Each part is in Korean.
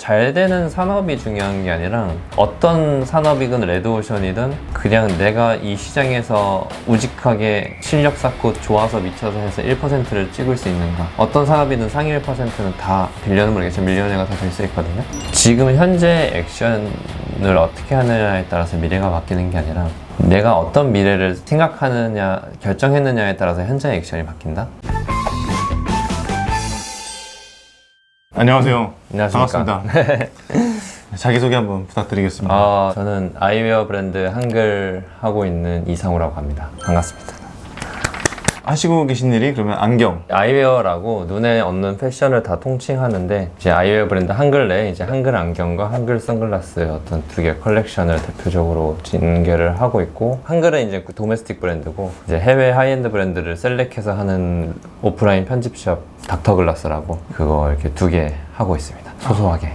잘 되는 산업이 중요한 게 아니라 어떤 산업이든 레드오션이든 그냥 내가 이 시장에서 우직하게 실력 쌓고 좋아서 미쳐서 해서 1%를 찍을 수 있는가. 어떤 산업이든 상위 1%는 다 빌리언은 모르겠지만 밀리언회가 다 될 수 있거든요. 지금 현재 액션을 어떻게 하느냐에 따라서 미래가 바뀌는 게 아니라 내가 어떤 미래를 생각하느냐 결정했느냐에 따라서 현재의 액션이 바뀐다. 안녕하세요. 안녕하십니까. 반갑습니다. 자기소개 한번 부탁드리겠습니다. 저는 아이웨어 브랜드 한글 하고 있는 이상우라고 합니다. 반갑습니다. 하시고 계신 일이 그러면 안경. 아이웨어라고 눈에 얻는 패션을 다 통칭하는데 이제 아이웨어 브랜드 한글 내에 이제 한글 안경과 한글 선글라스 어떤 두 개 컬렉션을 대표적으로 진개를 하고 있고, 한글은 이제 도메스틱 브랜드고 이제 해외 하이엔드 브랜드를 셀렉해서 하는 오프라인 편집샵 닥터글라스라고 그거 이렇게 두 개 하고 있습니다. 소소하게.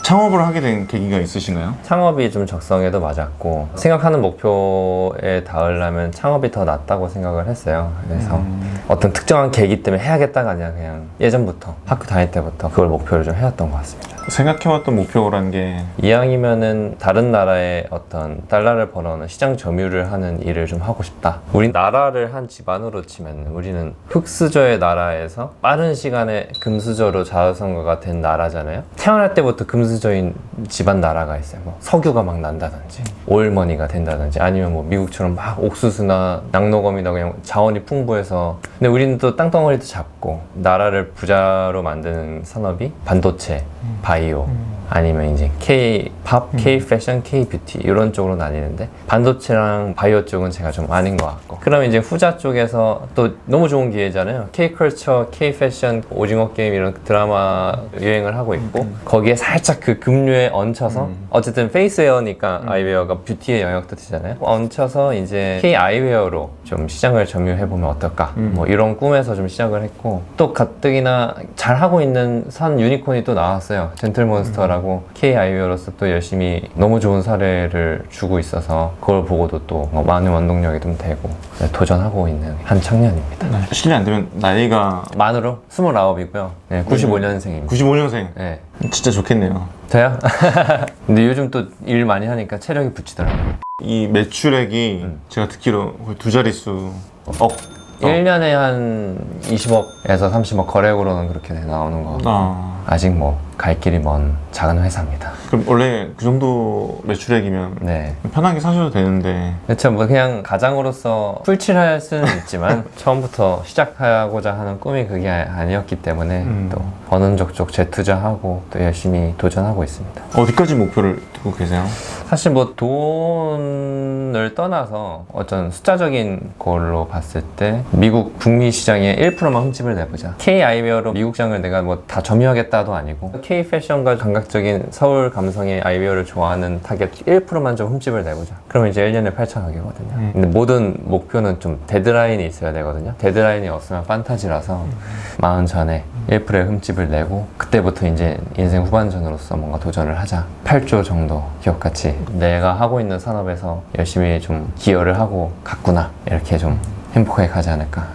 창업을 하게 된 계기가 있으신가요? 창업이 좀 적성에도 맞았고 생각하는 목표에 닿으려면 창업이 더 낫다고 생각을 했어요. 그래서 어떤 특정한 계기 때문에 해야겠다가 아니라 그냥 예전부터 학교 다닐 때부터 그걸 목표를 좀 해왔던 것 같습니다. 생각해왔던 목표라는 게 이왕이면은 다른 나라에 어떤 달러를 벌어오는 시장 점유를 하는 일을 좀 하고 싶다. 우리 나라를 한 집안으로 치면 우리는 흑수저의 나라에서 빠른 시간에 금수저로 자유선거가 된 나라잖아요. 태어날 때부터 금수저인 집안 나라가 있어요. 뭐 석유가 막 난다든지 오일머니가 된다든지 아니면 뭐 미국처럼 막 옥수수나 낙노검이나 그냥 자원이 풍부해서, 근데 우리는 또 땅덩어리도 잡고 나라를 부자로 만드는 산업이 반도체, 바이오 아니면 이제 K-팝, K-패션, K-뷰티 이런 쪽으로 나뉘는데 반도체랑 바이오 쪽은 제가 좀 아닌 것 같고, 그러면 이제 후자 쪽에서 또 너무 좋은 기회잖아요. K-컬처, K-패션, 오징어 게임 이런 드라마 유행을 하고 있고 거기에 살짝 그 급류에 얹혀서 어쨌든 페이스웨어니까 아이웨어가 뷰티의 영역도 되잖아요. 얹혀서 이제 K-아이웨어로 좀 시장을 점유해보면 어떨까 뭐 이런 꿈에서 좀 시작을 했고, 또 가뜩이나 잘하고 있는 산 유니콘이 또 나왔어요. 젠틀몬스터라고 K-아이웨어로서 또 열심히 너무 좋은 사례를 주고 있어서 그걸 보고도 또 많은 원동력이 좀 되고 도전하고 있는 한 청년입니다. 실례 안 되면 나이가 만으로 29이고요. 네, 95년생입니다. 95년생. 네. 진짜 좋겠네요. 저요? 근데 요즘 또 일 많이 하니까 체력이 붙이더라고요. 이 매출액이 제가 듣기로 거의 두 자릿수 억. 1년에 한 20억에서 30억 거래액으로는 그렇게 나오는 거 같고 아직 뭐 갈 길이 먼 작은 회사입니다. 그럼 원래 그 정도 매출액이면 네. 편하게 사셔도 되는데. 그렇죠. 뭐 그냥 가장으로서 풀칠할 수는 있지만 처음부터 시작하고자 하는 꿈이 그게 아니었기 때문에 또 버는 족족 재투자하고 또 열심히 도전하고 있습니다. 어디까지 목표를 두고 계세요? 사실 뭐 돈을 떠나서 어떤 숫자적인 걸로 봤을 때 미국 북미 시장에 1%만 흠집을 내보자. K-아이웨어로 미국 시장을 내가 뭐 다 점유하겠다도 아니고 K-패션과 감각적인 서울 감성의 아이웨어를 좋아하는 타겟 1%만 좀 흠집을 내보자. 그러면 이제 1년에 8천억이거든요. 근데 모든 목표는 좀 데드라인이 있어야 되거든요. 데드라인이 없으면 판타지라서 마흔 전에 1%의 흠집을 내고 그때부터 이제 인생 후반전으로서 뭔가 도전을 하자. 8조 정도 기업가치 내가 하고 있는 산업에서 열심히 좀 기여를 하고 갔구나, 이렇게 좀 행복하게 가지 않을까.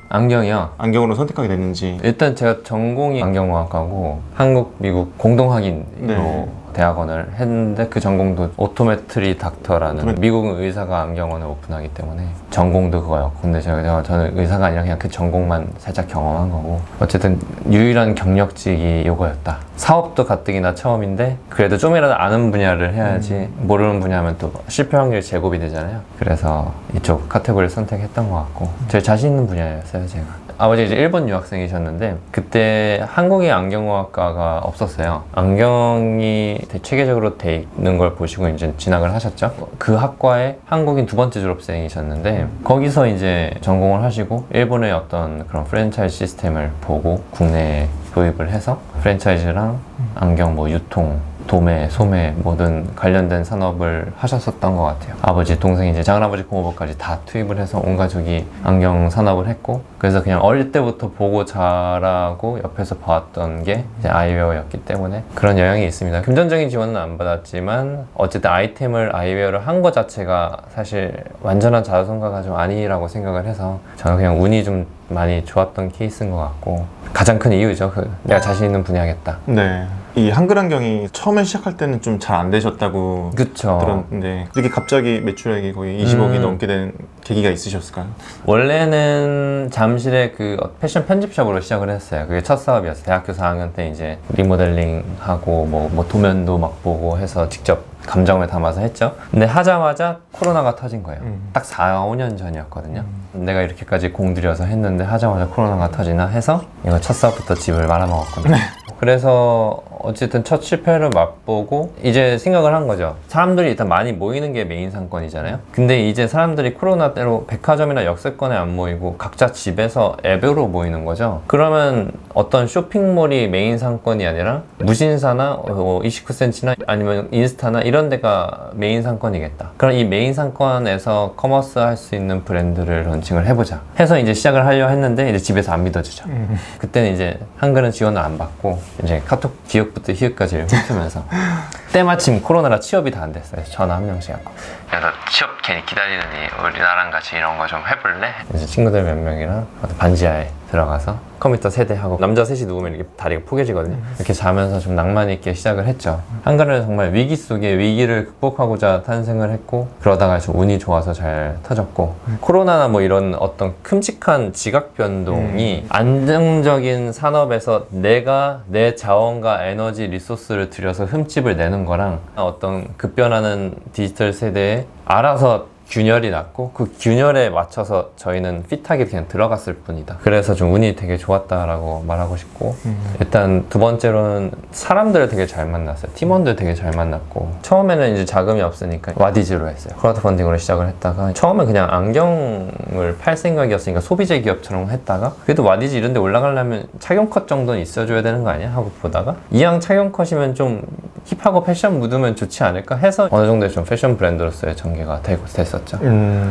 안경이요? 안경으로 선택하게 됐는지. 일단 제가 전공이 안경공학과고 한국, 미국 공동학인으로 대학원을 했는데 그 전공도 오토메트리 닥터라는 미국은 의사가 안경원을 오픈하기 때문에 전공도 그거였고, 근데 저는 의사가 아니라 그냥 그 전공만 살짝 경험한 거고, 어쨌든 유일한 경력직이 이거였다. 사업도 가뜩이나 처음인데 그래도 좀이라도 아는 분야를 해야지 모르는 분야면 또 실패 확률이 제곱이 되잖아요. 그래서 이쪽 카테고리를 선택했던 것 같고 제일 자신 있는 분야였어요. 제가 아버지가 이제 일본 유학생이셨는데 그때 한국에 안경공학과가 없었어요. 안경이 되게 체계적으로 돼 있는 걸 보시고 이제 진학을 하셨죠. 그 학과에 한국인 두 번째 졸업생이셨는데 거기서 이제 전공을 하시고 일본의 어떤 그런 프랜차이즈 시스템을 보고 국내에 도입을 해서 프랜차이즈랑 안경 뭐 유통, 도매, 소매 모든 관련된 산업을 하셨었던 것 같아요. 아버지, 동생이 이제 작은아버지 공업업까지 다 투입을 해서 온 가족이 안경 산업을 했고, 그래서 그냥 어릴 때부터 보고 자라고 옆에서 봐왔던 게 이제 아이웨어였기 때문에 그런 영향이 있습니다. 금전적인 지원은 안 받았지만 어쨌든 아이템을 아이웨어를 한 것 자체가 사실 완전한 자수성가가 좀 아니라고 생각을 해서 저는 그냥 운이 좀 많이 좋았던 케이스인 것 같고 가장 큰 이유죠. 내가 자신 있는 분야겠다. 네. 이 한글 안경이 처음에 시작할 때는 좀 잘 안 되셨다고 그쵸. 들었는데 이렇게 갑자기 매출액이 거의 20억이 넘게 된 계기가 있으셨을까요? 원래는 잠실의 그 패션 편집샵으로 시작을 했어요. 그게 첫 사업이었어요. 대학교 4학년 때 이제 리모델링 하고 뭐 도면도 막 보고 해서 직접 감정을 담아서 했죠. 근데 하자마자 코로나가 터진 거예요. 딱 4, 5년 전이었거든요. 내가 이렇게까지 공들여서 했는데 하자마자 코로나가 터지나 해서 이거 첫 사업부터 집을 말아먹었거든요. 그래서 어쨌든 첫 실패를 맛보고 이제 생각을 한 거죠. 사람들이 일단 많이 모이는 게 메인 상권이잖아요. 근데 이제 사람들이 코로나 때로 백화점이나 역세권에 안 모이고 각자 집에서 앱으로 모이는 거죠. 그러면 어떤 쇼핑몰이 메인 상권이 아니라 무신사나 29cm나 아니면 인스타나 이런 데가 메인 상권이겠다. 그럼 이 메인 상권에서 커머스 할 수 있는 브랜드를 론칭을 해보자 해서 이제 시작을 하려 했는데 이제 집에서 안 믿어주죠. 그때는 이제 한글은 지원을 안 받고 이제 카톡 기억부터 희읍까지 훑으면서 때마침 코로나라 취업이 다 안 됐어요. 전화 한 명씩 하고. 그래서 취업 괜히 기다리느니 우리 나랑 같이 이런 거 좀 해볼래? 이제 친구들 몇 명이랑 반지하에 들어가서 컴퓨터 세대하고 남자 셋이 누우면 이렇게 다리가 포개지거든요. 이렇게 자면서 좀 낭만 있게 시작을 했죠. 한글은 정말 위기 속에 위기를 극복하고자 탄생을 했고 그러다가 좀 운이 좋아서 잘 터졌고 코로나나 뭐 이런 어떤 큼직한 지각 변동이 안정적인 산업에서 내가 내 자원과 에너지 리소스를 들여서 흠집을 내는 거랑 어떤 급변하는 디지털 세대에 알아서 균열이 났고 그 균열에 맞춰서 저희는 핏하게 그냥 들어갔을 뿐이다. 그래서 좀 운이 되게 좋았다라고 말하고 싶고 일단 두 번째로는 사람들을 되게 잘 만났어요. 팀원들 되게 잘 만났고 처음에는 이제 자금이 없으니까 와디즈로 했어요. 크라우드 펀딩으로 시작을 했다가 처음에 그냥 안경을 팔 생각이었으니까 소비재 기업처럼 했다가 그래도 와디즈 이런 데 올라가려면 착용 컷 정도는 있어줘야 되는 거 아니야? 하고 보다가 이왕 착용 컷이면 좀 힙하고 패션 묻으면 좋지 않을까 해서 어느 정도의 좀 패션 브랜드로서의 전개가 됐었죠.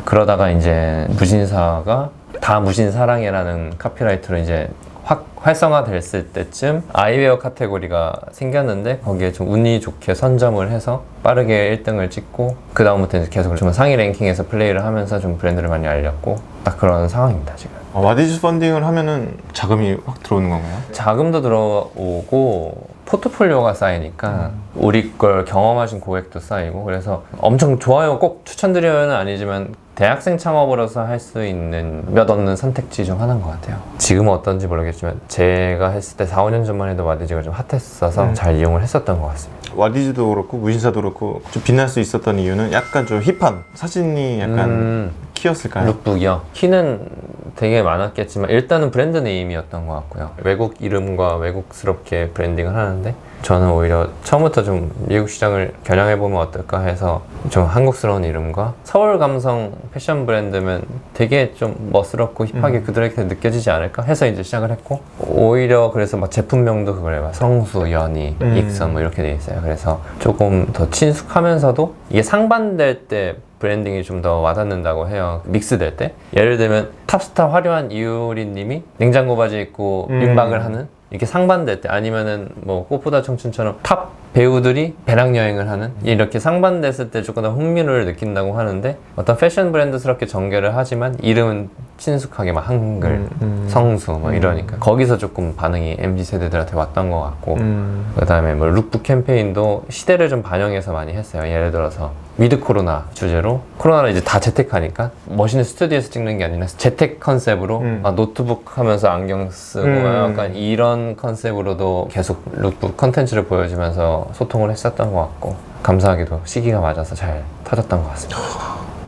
그러다가 이제 무신사가 다 무신사랑해라는 카피라이트로 이제 확 활성화됐을 때쯤 아이웨어 카테고리가 생겼는데 거기에 좀 운이 좋게 선점을 해서 빠르게 1등을 찍고 그 다음부터 계속 좀 상위 랭킹에서 플레이를 하면서 좀 브랜드를 많이 알렸고 딱 그런 상황입니다 지금. 와디즈 펀딩을 하면은 자금이 확 들어오는 건가요? 자금도 들어오고 포트폴리오가 쌓이니까 우리 걸 경험하신 고객도 쌓이고 그래서 엄청 좋아요 꼭 추천드려요는 아니지만 대학생 창업으로서 할 수 있는 몇 없는 선택지 중 하나인 것 같아요. 지금은 어떤지 모르겠지만 제가 했을 때 4, 5년 전만 해도 와디즈가 좀 핫했어서 잘 이용을 했었던 것 같습니다. 와디즈도 그렇고 무신사도 그렇고 좀 빛날 수 있었던 이유는 약간 좀 힙한 사진이 약간 키였을까요? 룩북이요? 키는 되게 많았겠지만 일단은 브랜드 네임이었던 것 같고요. 외국 이름과 외국스럽게 브랜딩을 하는데 저는 오히려 처음부터 좀 미국 시장을 겨냥해보면 어떨까 해서 좀 한국스러운 이름과 서울 감성 패션 브랜드면 되게 좀 멋스럽고 힙하게 그들에게 느껴지지 않을까 해서 이제 시작을 했고 오히려 그래서 막 제품명도 그걸 해봐 성수, 연희, 익선 뭐 이렇게 돼 있어요. 그래서 조금 더 친숙하면서도 이게 상반될 때 브랜딩이 좀 더 와닿는다고 해요. 믹스될 때 예를 들면 탑스타 화려한 이효리 님이 냉장고 바지 입고 민박을 하는 이렇게 상반될 때 아니면은 뭐 꽃보다 청춘처럼 탑 배우들이 배낭여행을 하는 이렇게 상반됐을 때 조금 더 흥미를 느낀다고 하는데 어떤 패션 브랜드스럽게 전개를 하지만 이름은 친숙하게 막 한글, 성수 뭐 이러니까 거기서 조금 반응이 MZ세대들한테 왔던 것 같고 그 다음에 뭐 룩북 캠페인도 시대를 좀 반영해서 많이 했어요. 예를 들어서 위드 코로나 주제로 코로나를 이제 다 재택하니까 멋있는 스튜디오에서 찍는 게 아니라 재택 컨셉으로 노트북 하면서 안경 쓰고 약간 이런 컨셉으로도 계속 룩북 컨텐츠를 보여주면서 소통을 했었던 것 같고 감사하게도 시기가 맞아서 잘 터졌던 것 같습니다.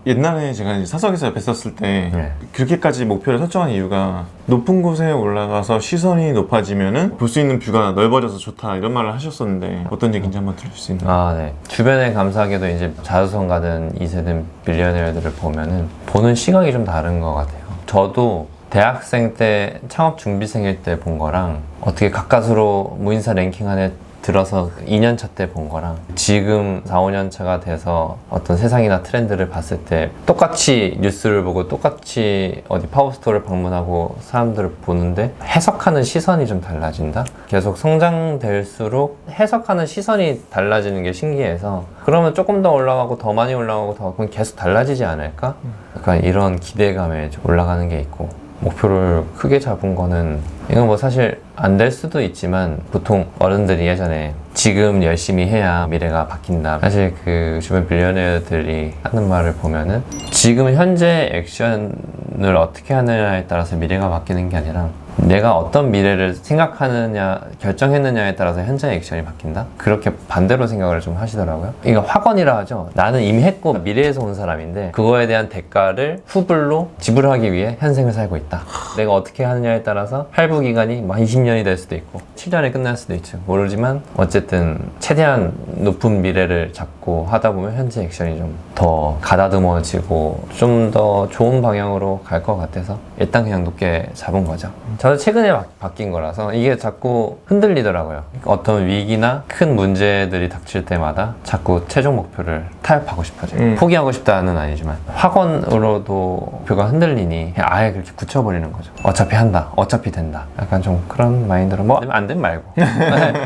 옛날에 제가 이제 사석에서 뵀었을 때 네. 그렇게까지 목표를 설정한 이유가 높은 곳에 올라가서 시선이 높아지면은 볼 수 있는 뷰가 넓어져서 좋다 이런 말을 하셨었는데 어떤 얘기인지 한번 들을 수 있나요? 아, 네. 주변에 감사하게도 이제 자주성 가든 2세대 빌리어네어들을 보면은 보는 시각이 좀 다른 것 같아요. 저도 대학생 때 창업 준비생일 때 본 거랑 어떻게 가까스로 무인사 랭킹 안에 들어서 2년 차 때 본 거랑 지금 4, 5년 차가 돼서 어떤 세상이나 트렌드를 봤을 때 똑같이 뉴스를 보고 똑같이 어디 파워스토어를 방문하고 사람들을 보는데 해석하는 시선이 좀 달라진다? 계속 성장될수록 해석하는 시선이 달라지는 게 신기해서 그러면 조금 더 올라가고 더 많이 올라가고 더 그럼 계속 달라지지 않을까? 약간 이런 기대감에 좀 올라가는 게 있고 목표를 크게 잡은 거는 이건 뭐 사실 안 될 수도 있지만 보통 어른들이 예전에 지금 열심히 해야 미래가 바뀐다. 사실 그 주변 빌리어너들이 하는 말을 보면은 지금 현재 액션을 어떻게 하느냐에 따라서 미래가 바뀌는 게 아니라 내가 어떤 미래를 생각하느냐, 결정했느냐에 따라서 현재 액션이 바뀐다? 그렇게 반대로 생각을 좀 하시더라고요. 이거 확언이라 하죠. 나는 이미 했고 미래에서 온 사람인데 그거에 대한 대가를 후불로 지불하기 위해 현생을 살고 있다. 내가 어떻게 하느냐에 따라서 할부 기간이 뭐 20년이 될 수도 있고 7년에 끝날 수도 있죠. 모르지만 어쨌든 최대한 높은 미래를 잡고 하다 보면 현재 액션이 좀 더 가다듬어지고 좀 더 좋은 방향으로 갈 것 같아서 일단 그냥 높게 잡은 거죠. 저도 최근에 바뀐 거라서 이게 자꾸 흔들리더라고요. 어떤 위기나 큰 문제들이 닥칠 때마다 자꾸 최종 목표를 타협하고 싶어져요. 포기하고 싶다는 아니지만 학원으로도 목표가 흔들리니 그냥 아예 그렇게 굳혀버리는 거죠. 어차피 한다, 어차피 된다. 약간 좀 그런 마인드로 뭐 안 되면 말고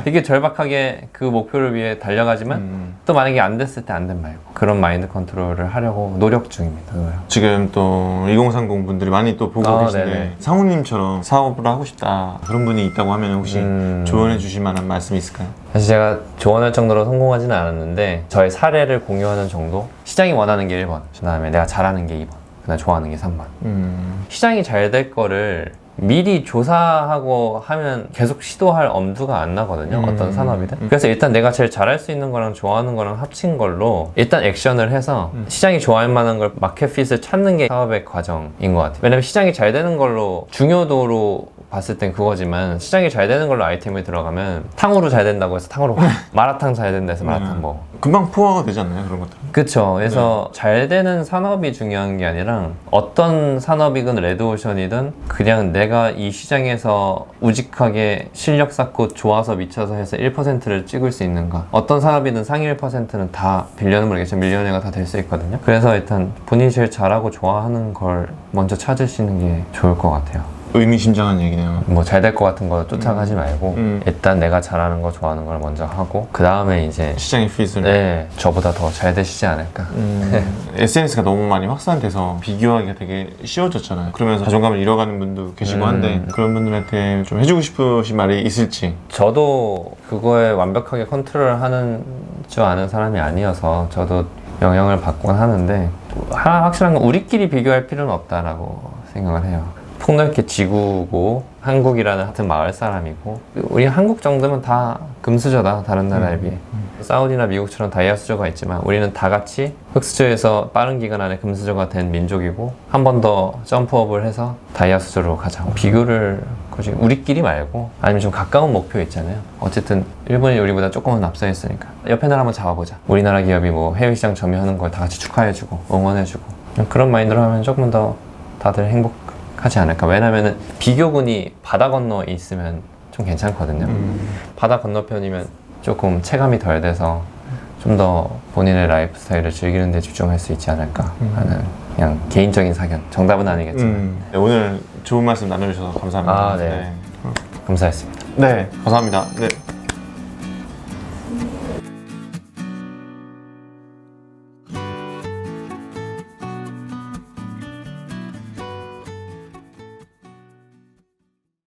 되게 절박하게 그 목표를 위해 달려가지만 또 만약에 안 됐을 때 안 되면 말고 그런 마인드 컨트롤을 하려고 노력 중입니다. 지금 또 2030 분들이 많이 또 보고 계신데 네네. 상우님처럼 사업을 하고 싶다 그런 분이 있다고 하면 혹시 조언해 주실 만한 말씀이 있을까요? 사실 제가 조언할 정도로 성공하지는 않았는데 저의 사례를 공유하는 정도. 시장이 원하는 게 1번, 그 다음에 내가 잘하는 게 2번, 그 다음에 좋아하는 게 3번. 시장이 잘 될 거를 미리 조사하고 하면 계속 시도할 엄두가 안 나거든요. 어떤 산업이든. 그래서 일단 내가 제일 잘할 수 있는 거랑 좋아하는 거랑 합친 걸로 일단 액션을 해서 시장이 좋아할 만한 걸 마켓핏을 찾는 게 사업의 과정인 것 같아요. 왜냐면 시장이 잘 되는 걸로 중요도로 봤을 땐 그거지만 시장이 잘 되는 걸로 아이템이 들어가면 탕후루 잘 된다고 해서 탕후루 마라탕 잘 된다 해서 마라탕 먹어. 금방 포화가 되지 않나요? 그런 것들? 그쵸. 그래서 잘 되는 산업이 중요한 게 아니라 어떤 산업이든 레드오션이든 그냥 내가 이 시장에서 우직하게 실력 쌓고 좋아서 미쳐서 해서 1%를 찍을 수 있는가. 어떤 산업이든 상위 1%는 다 빌려는 모르겠지만 밀리언어가 다 될 수 있거든요. 그래서 일단 본인이 제일 잘하고 좋아하는 걸 먼저 찾으시는 게 좋을 것 같아요. 의미심장한 얘기네요. 뭐 잘 될 것 같은 거 쫓아가지 말고 일단 내가 잘하는 거 좋아하는 걸 먼저 하고 그 다음에 이제 시장의 핏을. 네, 저보다 더 잘 되시지 않을까. SNS가 너무 많이 확산돼서 비교하기가 되게 쉬워졌잖아요. 그러면서 자존감을 잃어가는 분도 계시고 한데 그런 분들한테 좀 해주고 싶으신 말이 있을지. 저도 그거에 완벽하게 컨트롤하는 줄 아는 사람이 아니어서 저도 영향을 받곤 하는데 하나 확실한 건 우리끼리 비교할 필요는 없다라고 생각을 해요. 폭넓게 지구고 한국이라는 같은 마을 사람이고 우리 한국 정도면 다 금수저다 다른 나라에 비해. 사우디나 미국처럼 다이아 수저가 있지만 우리는 다 같이 흑수저에서 빠른 기간 안에 금수저가 된 민족이고 한 번 더 점프업을 해서 다이아 수저로 가자. 비교를 굳이 우리끼리 말고 아니면 좀 가까운 목표 있잖아요. 어쨌든 일본이 우리보다 조금은 앞서 있으니까 옆에 나라 한번 잡아보자. 우리나라 기업이 뭐 해외 시장 점유하는 걸 다 같이 축하해주고 응원해주고 그런 마인드로 하면 조금 더 다들 행복하지 않을까. 왜냐면은 비교군이 바다 건너에 있으면 좀 괜찮거든요. 바다 건너편이면 조금 체감이 덜 돼서 좀 더 본인의 라이프 스타일을 즐기는 데 집중할 수 있지 않을까 하는 그냥 개인적인 사견. 정답은 아니겠지만. 네, 오늘 좋은 말씀 나눠주셔서 감사합니다. 네. 감사했습니다. 네, 감사합니다. 네.